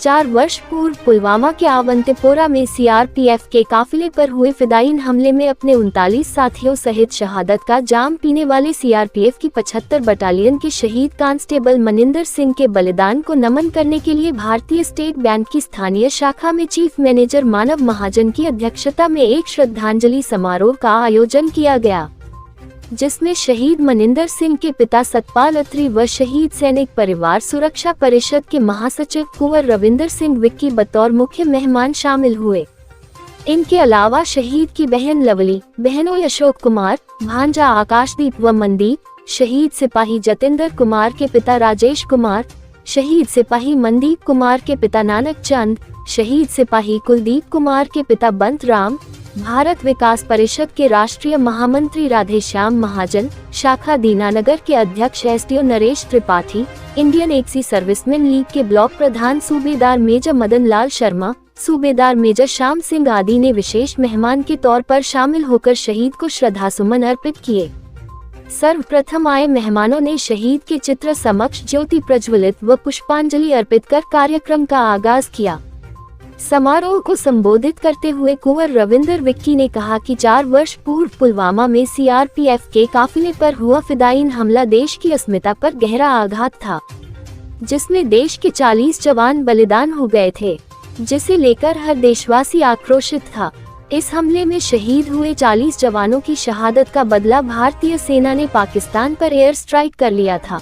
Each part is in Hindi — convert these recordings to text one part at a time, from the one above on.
4 वर्ष पूर्व पुलवामा के अवंतीपोरा में सीआरपीएफ के काफिले पर हुए फिदायीन हमले में अपने 39 साथियों सहित शहादत का जाम पीने वाले सीआरपीएफ की 75 बटालियन के शहीद कांस्टेबल मनिंदर सिंह के बलिदान को नमन करने के लिए भारतीय स्टेट बैंक की स्थानीय शाखा में चीफ मैनेजर मानव महाजन की अध्यक्षता में एक श्रद्धांजलि समारोह का आयोजन किया गया, जिसमें शहीद मनिंदर सिंह के पिता सतपाल अत्री व शहीद सैनिक परिवार सुरक्षा परिषद के महासचिव कुंवर रविंदर सिंह विक्की बतौर मुख्य मेहमान शामिल हुए। इनके अलावा शहीद की बहन लवली, बहनों अशोक कुमार, भांजा आकाशदीप व मनदीप, शहीद सिपाही जतेंद्र कुमार के पिता राजेश कुमार, शहीद सिपाही मनदीप कुमार के पिता नानक चंद, शहीद सिपाही कुलदीप कुमार के पिता बंत राम, भारत विकास परिषद के राष्ट्रीय महामंत्री राधेश्याम महाजन, शाखा दीनानगर के अध्यक्ष SDO Naresh Tripathi, Indian ex serviceman league के ब्लॉक प्रधान सूबेदार मेजर मदन लाल शर्मा, सूबेदार मेजर श्याम सिंह आदि ने विशेष मेहमान के तौर पर शामिल होकर शहीद को श्रद्धासुमन अर्पित किए। सर्वप्रथम आए मेहमानों ने शहीद के चित्र समक्ष ज्योति प्रज्वलित व पुष्पांजलि अर्पित कर कार्यक्रम का आगाज किया। समारोह को संबोधित करते हुए कुंवर रविंदर विक्की ने कहा कि 4 वर्ष पूर्व पुलवामा में सीआरपीएफ के काफिले पर हुआ फिदायीन हमला देश की अस्मिता पर गहरा आघात था, जिसमें देश के 40 जवान बलिदान हो गए थे, जिसे लेकर हर देशवासी आक्रोशित था। इस हमले में शहीद हुए 40 जवानों की शहादत का बदला भारतीय सेना ने पाकिस्तान पर एयर स्ट्राइक कर लिया था।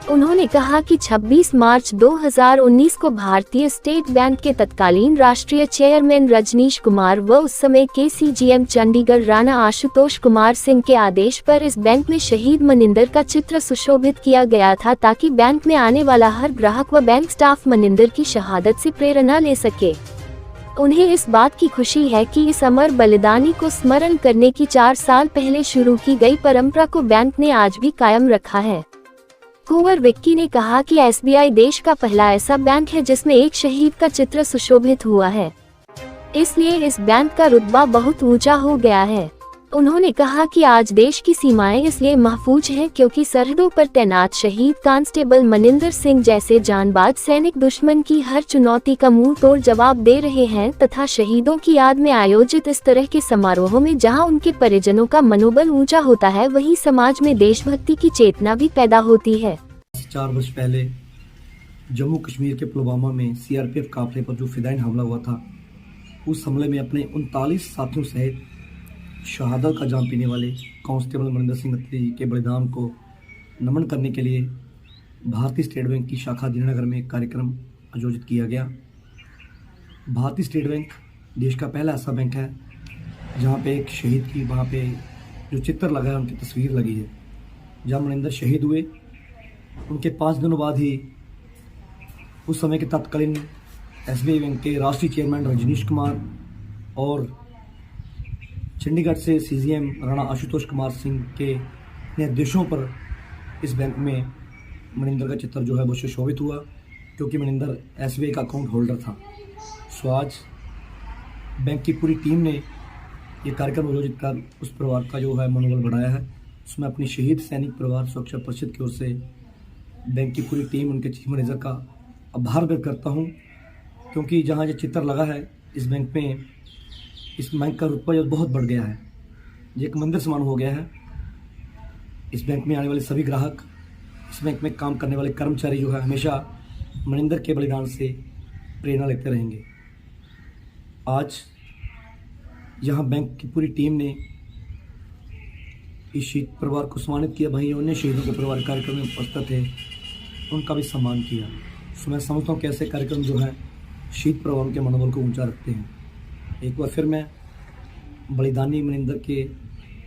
उन्होंने कहा कि 26 मार्च 2019 को भारतीय स्टेट बैंक के तत्कालीन राष्ट्रीय चेयरमैन रजनीश कुमार व उस समय के सीजीएम चंडीगढ़ राणा आशुतोष कुमार सिंह के आदेश पर इस बैंक में शहीद मनिंदर का चित्र सुशोभित किया गया था, ताकि बैंक में आने वाला हर ग्राहक व बैंक स्टाफ मनिंदर की शहादत से प्रेरणा ले सके। उन्हें इस बात की खुशी है कि इस अमर बलिदानी को स्मरण करने की 4 साल पहले शुरू की गई परंपरा को बैंक ने आज भी कायम रखा है। कुंवर विक्की ने कहा कि एसबीआई देश का पहला ऐसा बैंक है जिसमें एक शहीद का चित्र सुशोभित हुआ है, इसलिए इस बैंक का रुतबा बहुत ऊंचा हो गया है। उन्होंने कहा कि आज देश की सीमाएं इसलिए महफूज हैं क्योंकि सरहदों पर तैनात शहीद कांस्टेबल मनिंदर सिंह जैसे जांबाज सैनिक दुश्मन की हर चुनौती का मुंह तोड़ जवाब दे रहे हैं, तथा शहीदों की याद में आयोजित इस तरह के समारोहों में जहां उनके परिजनों का मनोबल ऊंचा होता है, वहीं समाज में देशभक्ति की चेतना भी पैदा होती है। 4 वर्ष पहले जम्मू कश्मीर के पुलवामा में सीआरपीएफ काफिले पर जो फिदायीन हमला हुआ था, उस हमले में अपने 39 साथियों सहित शहादत का जाम पीने वाले कांस्टेबल मनिंदर सिंह अत्री के बलिदान को नमन करने के लिए भारतीय स्टेट बैंक की शाखा दीनानगर में एक कार्यक्रम आयोजित किया गया। भारतीय स्टेट बैंक देश का पहला ऐसा बैंक है जहां पे एक शहीद की वहां पे जो चित्र लगा है, उनकी तस्वीर लगी है। जहां मनिंदर शहीद हुए उनके 5 दिनों बाद ही उस समय के तत्कालीन एसबीआई बैंक के राष्ट्रीय चेयरमैन रजनीश कुमार और चंडीगढ़ से सीजीएम राणा आशुतोष कुमार सिंह के निर्देशों पर इस बैंक में मनिंदर का चित्र जो है वो सुशोभित हुआ, क्योंकि मनिंदर एसबीआई का अकाउंट होल्डर था। सो आज बैंक की पूरी टीम ने ये कार्यक्रम आयोजित कर उस परिवार का जो है मनोबल बढ़ाया है। उसमें अपनी शहीद सैनिक परिवार सुरक्षा परिषद की ओर से बैंक की पूरी टीम, उनके चीफ मैनेजर का आभार व्यक्त करता हूँ, क्योंकि जहाँ ये चित्र लगा है इस बैंक में, इस बैंक का रुतबा जो बहुत बढ़ गया है, ये एक मंदिर समान हो गया है। इस बैंक में आने वाले सभी ग्राहक, इस बैंक में काम करने वाले कर्मचारी जो है हमेशा मनिंदर के बलिदान से प्रेरणा लेते रहेंगे। आज यहाँ बैंक की पूरी टीम ने इस शहीद परिवार को सम्मानित किया। वहीं अन्य शहीदों के परिवार कार्यक्रम में उपस्थित थे, उनका भी सम्मान किया। सो मैं समझता हूँ कि ऐसे कार्यक्रम जो है शहीद परिवारों के मनोबल को ऊंचा रखते हैं। एक बार फिर मैं बलिदानी मनिंदर के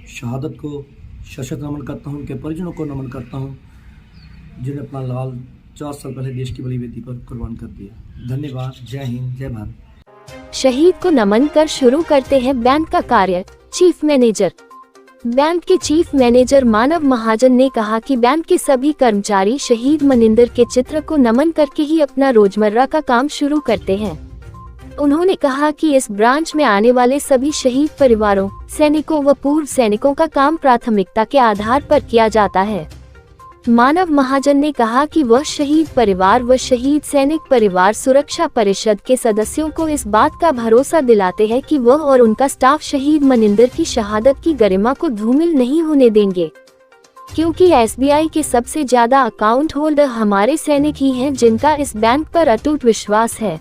शहादत को शत नमन करता हूँ, उनके परिजनों को नमन करता हूँ, जिन्हें अपना लाल 4 साल पहले देश की बड़ी बेटी पर कुर्बान कर दिया। धन्यवाद। जय हिंद, जय भारत। शहीद को नमन कर शुरू करते हैं बैंक का कार्य। चीफ मैनेजर बैंक के चीफ मैनेजर मानव महाजन ने कहा कि बैंक के सभी कर्मचारी शहीद मनिंदर के चित्र को नमन करके ही अपना रोजमर्रा का काम शुरू करते हैं। उन्होंने कहा कि इस ब्रांच में आने वाले सभी शहीद परिवारों, सैनिकों व पूर्व सैनिकों का काम प्राथमिकता के आधार पर किया जाता है। मानव महाजन ने कहा कि वह शहीद परिवार व शहीद सैनिक परिवार सुरक्षा परिषद के सदस्यों को इस बात का भरोसा दिलाते हैं कि वह और उनका स्टाफ शहीद मनिंदर की शहादत की गरिमा को धूमिल नहीं होने देंगे, क्योंकि एसबीआई के सबसे ज्यादा अकाउंट होल्डर हमारे सैनिक ही हैं, जिनका इस बैंक पर अटूट विश्वास है।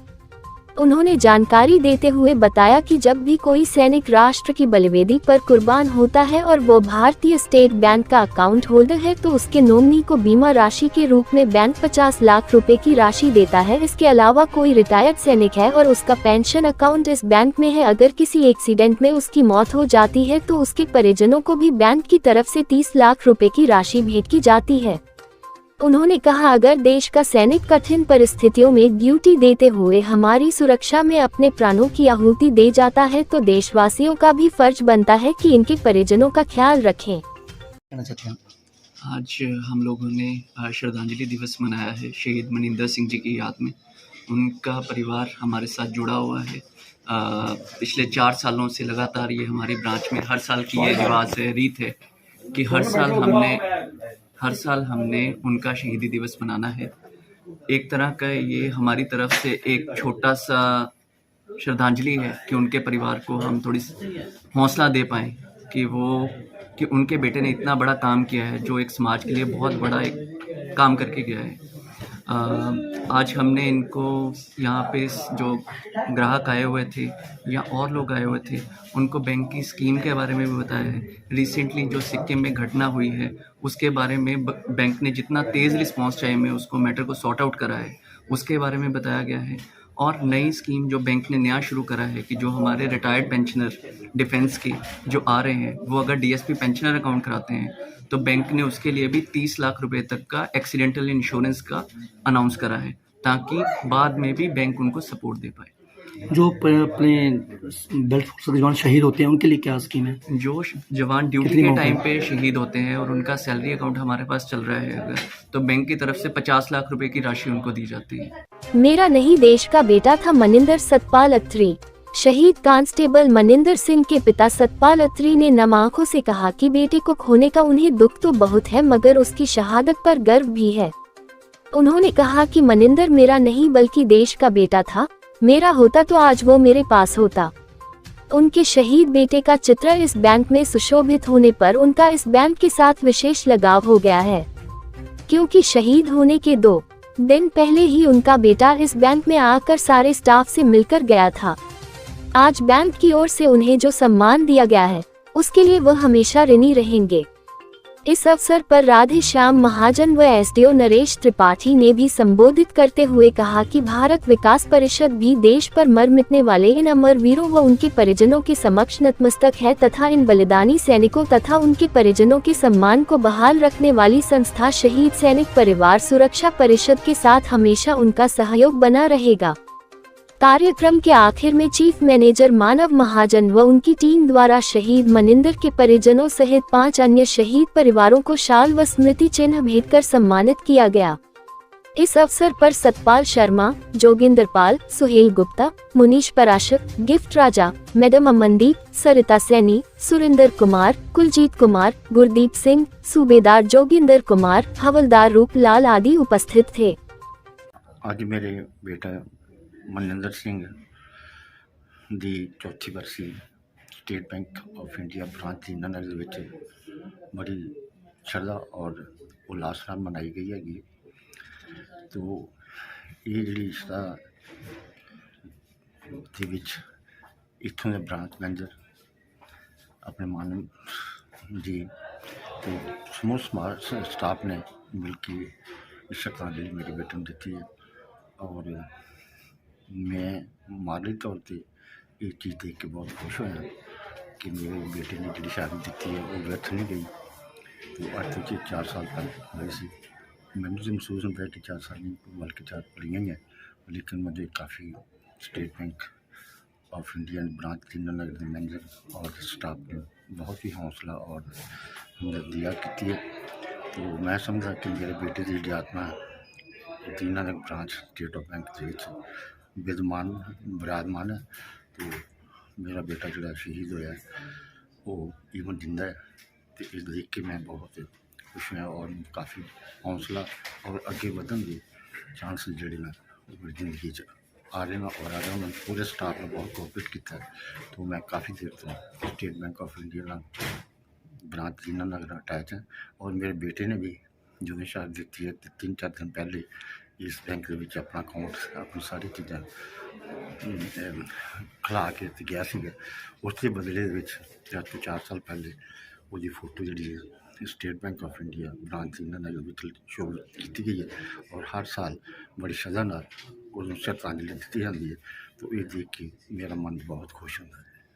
उन्होंने जानकारी देते हुए बताया कि जब भी कोई सैनिक राष्ट्र की बलिवेदी पर कुर्बान होता है और वो भारतीय स्टेट बैंक का अकाउंट होल्डर है तो उसके नॉमिनी को बीमा राशि के रूप में बैंक 50 लाख रुपए की राशि देता है। इसके अलावा कोई रिटायर्ड सैनिक है और उसका पेंशन अकाउंट इस बैंक में है, अगर किसी एक्सीडेंट में उसकी मौत हो जाती है तो उसके परिजनों को भी बैंक की तरफ से 30 लाख रुपए की राशि भेंट की जाती है। उन्होंने कहा, अगर देश का सैनिक कठिन परिस्थितियों में ड्यूटी देते हुए हमारी सुरक्षा में अपने प्राणों की आहुति दे जाता है तो देशवासियों का भी फर्ज बनता है कि इनके परिजनों का ख्याल रखें। कहना चाहते हैं? आज हम लोगों ने श्रद्धांजलि दिवस मनाया है शहीद मनिंदर सिंह जी की याद में। उनका परिवार हमारे साथ जुड़ा हुआ है। पिछले 4 सालों से लगातार ये हमारी ब्रांच में हर साल की ये रिवाज है, रीत है कि हर साल हमने उनका शहीदी दिवस मनाना है। एक तरह का ये हमारी तरफ से एक छोटा सा श्रद्धांजलि है कि उनके परिवार को हम थोड़ी हौसला दे पाएँ कि उनके बेटे ने इतना बड़ा काम किया है, जो एक समाज के लिए बहुत बड़ा एक काम करके गया है। आज हमने इनको यहाँ पे जो ग्राहक आए हुए थे या और लोग आए हुए थे, उनको बैंक की स्कीम के बारे में भी बताया है। रिसेंटली जो सिक्किम में घटना हुई है उसके बारे में बैंक ने जितना तेज़ रिस्पांस टाइम में उसको मैटर को सॉर्ट आउट करा है उसके बारे में बताया गया है। और नई स्कीम जो बैंक ने नया शुरू करा है कि जो हमारे रिटायर्ड पेंशनर डिफेंस के जो आ रहे हैं वो अगर डीएसपी पेंशनर अकाउंट कराते हैं तो बैंक ने उसके लिए भी 30 लाख रुपए तक का एक्सीडेंटल इंश्योरेंस का अनाउंस करा है, ताकि बाद में भी बैंक उनको सपोर्ट दे पाए। जो अपने बेल्ट फोर्स के जवान शहीद होते हैं उनके लिए क्या स्कीम है? जो जवान ड्यूटी के टाइम पे शहीद होते हैं और उनका सैलरी अकाउंट हमारे पास चल रहा है अगर, तो बैंक की तरफ से 50 लाख रुपए की राशि उनको दी जाती है। मेरा नहीं देश का बेटा था मनिंदर सतपाल अत्री। शहीद कांस्टेबल मनिंदर सिंह के पिता सतपाल अत्री ने नम आंखों से कहा कि बेटे को खोने का उन्हें दुख तो बहुत है, मगर उसकी शहादत पर गर्व भी है। उन्होंने कहा कि मनिंदर मेरा नहीं बल्कि देश का बेटा था, मेरा होता तो आज वो मेरे पास होता। उनके शहीद बेटे का चित्र इस बैंक में सुशोभित होने पर उनका इस बैंक के साथ विशेष लगाव हो गया है, क्योंकि शहीद होने के 2 दिन पहले ही उनका बेटा इस बैंक में आकर सारे स्टाफ से मिलकर गया था। आज बैंक की ओर से उन्हें जो सम्मान दिया गया है उसके लिए वह हमेशा ऋणी रहेंगे। इस अवसर पर राधे श्याम महाजन व एसडीओ नरेश त्रिपाठी ने भी संबोधित करते हुए कहा कि भारत विकास परिषद भी देश पर मर मिटने वाले इन अमर वीरों व उनके परिजनों के समक्ष नतमस्तक है तथा इन बलिदानी सैनिकों तथा उनके परिजनों के सम्मान को बहाल रखने वाली संस्था शहीद सैनिक परिवार सुरक्षा परिषद के साथ हमेशा उनका सहयोग बना रहेगा। कार्यक्रम के आखिर में चीफ मैनेजर मानव महाजन व उनकी टीम द्वारा शहीद मनिंदर के परिजनों सहित 5 अन्य शहीद परिवारों को शाल व स्मृति चिन्ह भेंट कर सम्मानित किया गया। इस अवसर पर सतपाल शर्मा, जोगिंदर पाल, सुहेल गुप्ता, मुनीश पराशर, गिफ्ट राजा, मैडम अमनदीप, सरिता सैनी, सुरेंद्र कुमार, कुलजीत कुमार, गुरदीप सिंह, सूबेदार जोगिंदर कुमार, हवलदार रूपलाल आदि उपस्थित थे। आज मेरे बेटा ਮਨਿੰਦਰ ਸਿੰਘ ਦੀ ਚੌਥੀ ਬਰਸੀ state bank of India branch Dinanagar ਦੇ ਵਿੱਚ ਬੜੀ ਸ਼ਰਧਾ ਔਰ ਉल्लास ਨਾਲ ਮਨਾਈ ਗਈ ਹੈਗੀ। ਤੋ ਇਹ ਜਿਹੜੀ ਸਦਾ ਦੇ ਵਿੱਚ ਇੱਥੋਂ ਦੇ ਬ੍ਰਾਂਚ ਮੈਨੇਜਰ ਆਪਣੇ ਮਾਨ ਜੀ ਤੇ ਸਮੂਹ ਸਟਾਫ ਨੇ ਮਿਲ ਕੇ ਇਸ ਸ਼ਰਧਾਂਜਲੀ ਮੇਰੇ ਬੇਟੇ ਨੂੰ ਦਿੱਤੀ ਹੈ। और मैं माली तौर पर ये चीज़ देख के बहुत खुश होया कि मेरे बेटे ने जी शहादत दी है वो व्यर्थ नहीं गई। तो अज तो 4 साल पहले हुई सी, मैंने तो महसूस होता है कि 4 साल नहीं बल्कि 4 पढ़ियाँ ही हैं, लेकिन मुझे काफ़ी state bank of India branch Dinanagar के मैनेजर और स्टाफ ने बहुत ही हौसला और हमदर्दिया की है। तो मैं समझा कि मेरे बेटे की जी आत्मा Dinanagar branch state of bank के विद्यमान विराजमान है। तो मेरा बेटा जो शहीद होया वो इवन जिंदा है, तो इस देख के मैं बहुत खुश हैं और काफ़ी हौसला और अगे वधन के चांस जोड़े मैं मेरी जिंदगी च आ रहे हैं और आ रहे हैं। उन्होंने पूरे स्टाफ ने बहुत कोऑपरेट किया है। तो मैं काफ़ी देर तो state bank of India branch Dina Nagar attach है और मेरे बेटे ने भी जो शायद दी है 3-4 दिन पहले इस बैंक के विच अपना अकाउंट अपनी सारी चीज़ां खिला के ते गया सीगा। उसके बदले दे विच आज तो 4 साल पहले उसकी फोटो जी है state bank of India branch Dina Nagar which show की गई है और हर साल बड़ी श्रद्धा नाल उन्होंने श्रद्धांजलि दी जाती है। तो ये देख के मेरा मन बहुत खुश होता है।